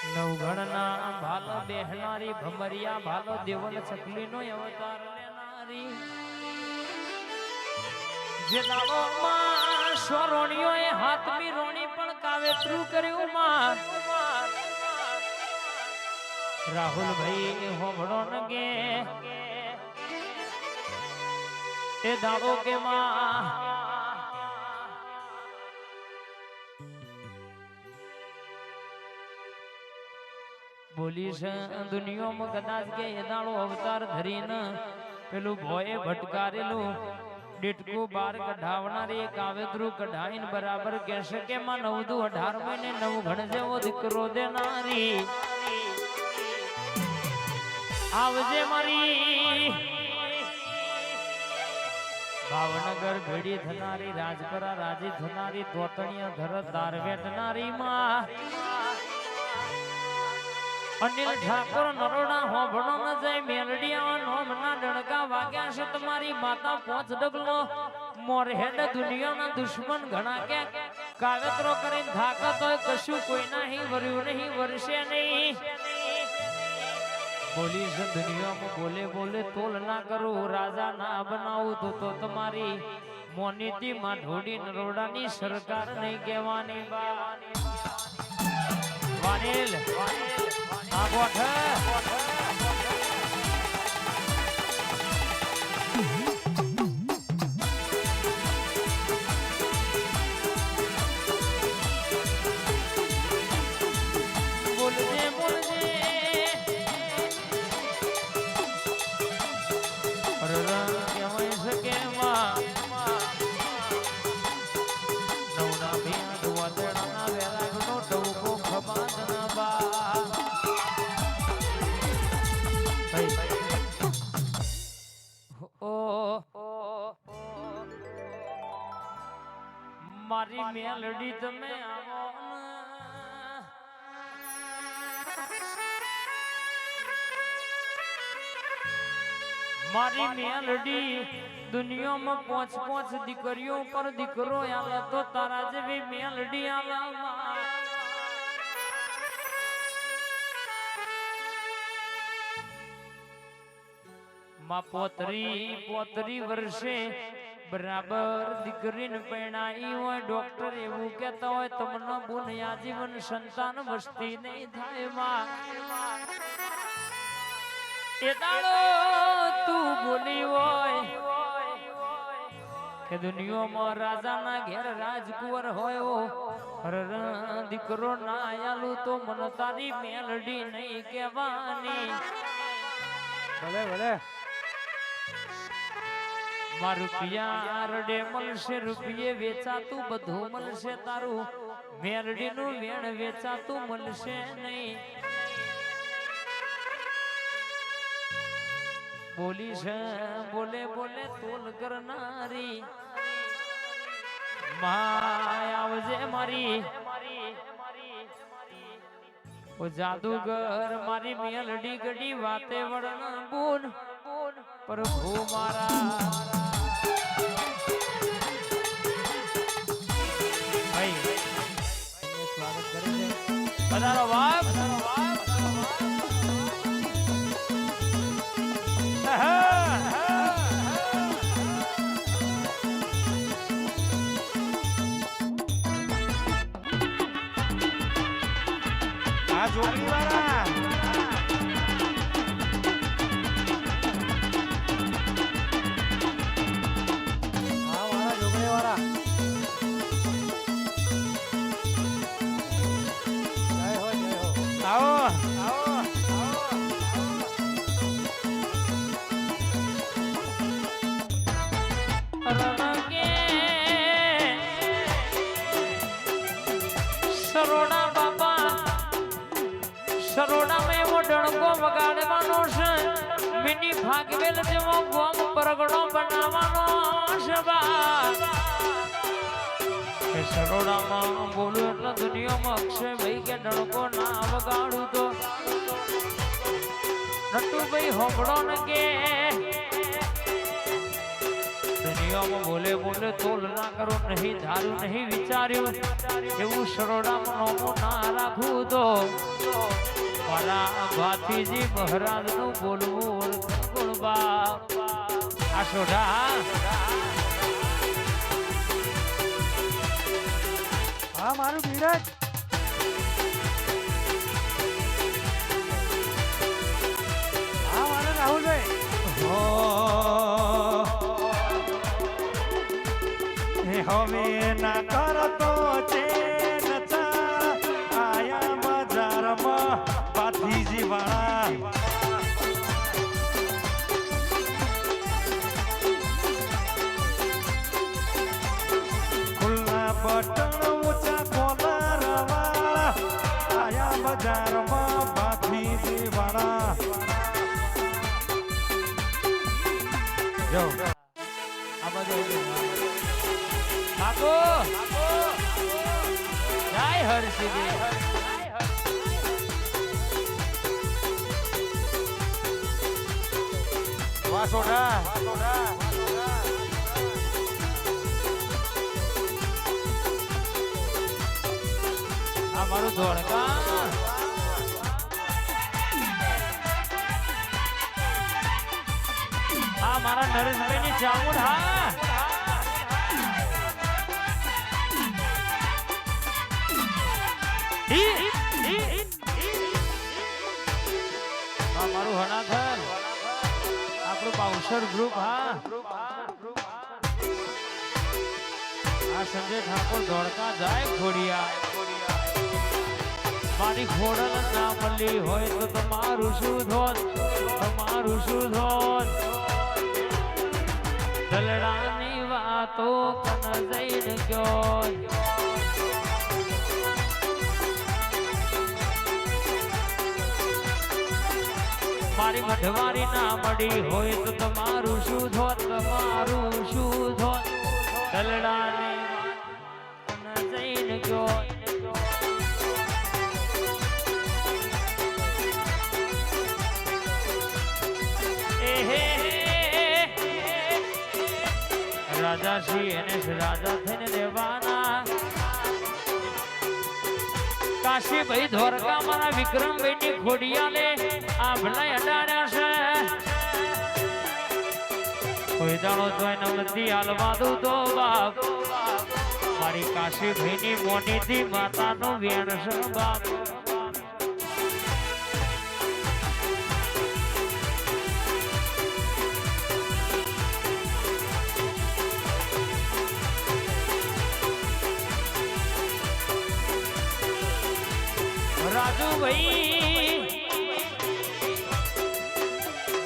નવઘણના ભાલો બેહનારી ભમરિયા ભાલો દેવલ ચકલીનો અવતાર લેનારી જે દાડોમાં સ્વરોણીઓએ હાથમી રોણી પણ કાવેતરું કર્યું માં રાહુલભાઈ હોભળો નગે એ દાડો કે માં બોલી છે દુનિયામાં કદાચ કે એ દાડો અવતાર ધરીને પેલું ભોએ ભટકારેલું ડેટકું બાર કઢાવનારી કાવેતરું કઢાઈને બરાબર કહેશે કે માં 9 દુ 18 મહિને 9 ઘણ જેવો દીકરો દેનારી આવજે મારી ભાવનગર ભેડી થનારી રાજપરા રાજી થનારી તોતણીયા ધર તાર વેટનારી માં અનિલ ઠાકોર નરોડા હોભળો ન જાય મેલડિયા નોમના ડણકા વાગ્યા છે તમારી માતા પોચ ડગલો મોરહેડ દુનિયાના દુશ્મન ઘણા કે કાગતરો કરીને થાકત હોય કશું કોઈ નહીં વર્યું નહીં વર્ષે નહીં બોલી છે દુનિયામાં બોલે બોલે તોલ ના કરું રાજા ના બનાવું તો તમારી મોનીતી માં ઢોડી નરોડાની સરકાર નહીં કહેવાની વાનિલ આ ગોઠ બોલજે બોલજે રંગ કહેવાય શકે નવના ભેદ વાદળાના વેલાગનો ટવકો ખબાદના બા મારી મેલડી તમે આવો મારી મેલડી દુનિયામાં પોચ દીકરીઓ પર દીકરો આલે તો તારા જેવી મેલડી આલા માં પોતરી વર્ષે બરાબર દીકરીને પરણાઈ હોય ડોક્ટર એવું કહેતા હોય તમને બુન આજીવન સંતાન વસ્તી નહીં થાય માં એ દાડો તું બોલી હોય કે દુનિયામાં રાજાના ઘેર રાજકુંવર હોય દીકરો ના આયાલું તો મને તારી મેલડી નહીં કહેવાની ભલે ભલે રૂપિયા રડે મળશે રૂપિયે વેચાતું બધું મળશે તારું મેરડીનું વેણ વેચાતું મળશે નહીં બોલી છે બોલે બોલે તોલ કરનારી માય આવજે મારી ઓ જાદુગર મારી મેલડી ગડી વાતે વળન બોન પ્રભુ મારા સ્વાગત કરે છે પધારો બાપ આ જોડી વાળા સરોડા બાપા સરોડા માં એવો ડણકો વગાડવાનો છે મિની ભાગવેલ જેવો ગોમ પરગડો બનાવવાનો છે એ સરોડામાં બોલું એટલે દુનિયામાં અક્ષય ભાઈ કે ડણકો ના વગાડું તો નટુભાઈ હોબળો ને કે દુનિયામાં બોલે બોલે તોલ ના કરો નહીં ધારું નહીં વિચાર્યું એવું સરોડામાં નોમો ના રાખવું તો મારા ભાતીજી મહારાજ નું બોલવું ગુણબા આ સોઢા હા મારું ધીરજ હા મારા રાહુલભાઈ હવે ના કરતો છે નચા આયા બજારમાં પાથીજી વાળા ખુલ્લા બટન ઊંચા કોલર વાળા આયા બજારમાં પાથીજી વાળા જો આ બધું કાકો જય હરસિદ્ધિ વાહ સોઢા આ મારું ધોળકા આ મારા નરેશભાઈ ની ચામુંડ હા મારું હણાધર આપણું બાઉસર ગ્રુપ હા આ સંજય ઠાકોર ધોળકા જાય ખોડિયા મારી ખોડલ ના મળી હોય તો તમારું શું ધોત તમારું શું ધોત દલડાની વાતો કન જઈને ગયો મારી મઢવારી ના મળી હોય તો તમારું શું ધોત તમારું શું ધોત દલડાની વાતો કન જઈને ગયો રાજા શ્રી એને રાજા થઈને દેવાના કાશીભાઈ ધોરકા મારા વિક્રમભાઈ ની ખોડિયાલે આ ભલાઈ અડાડ્યા છે કોઈ દાડો જોઈને નથી હાલવા દઉં તો બાપ મારી કાશીભાઈ ની મોની થી માતા નો વેણ છે બાપ રાજુભાઈ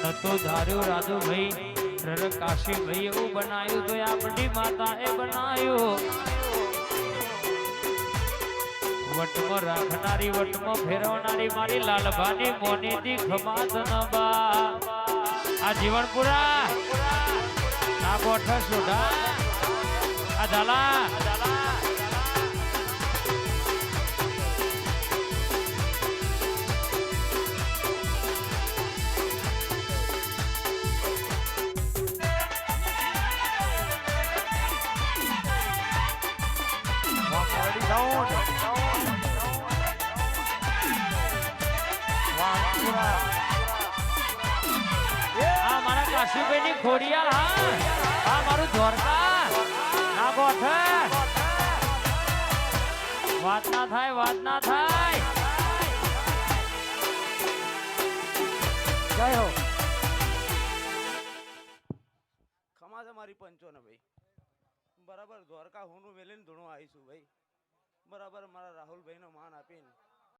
નતો ધાર્યો રાજુભાઈ કાશીભાઈ એવું બનાવ્યું તો આપણી માતા એ બનાવ્યું વટમાં રાખનારી વટમાં ફેરવનારી મારી લાલભાની મોની દી ખમાત નબા આ જીવનપુરા આ ગોઠા સોઢા આ ઝાલા કાશીભાઈ ની ખોડિયા હા મારું ધોરકા ના ગોઠે વાત ના થાય જય હો ખમા છે મારી પંચો ને ભાઈ બરાબર દ્વારકા હું વેલીને ધૂણો આવીશું ભાઈ બરાબર મારા રાહુલભાઈ નો માન આપીને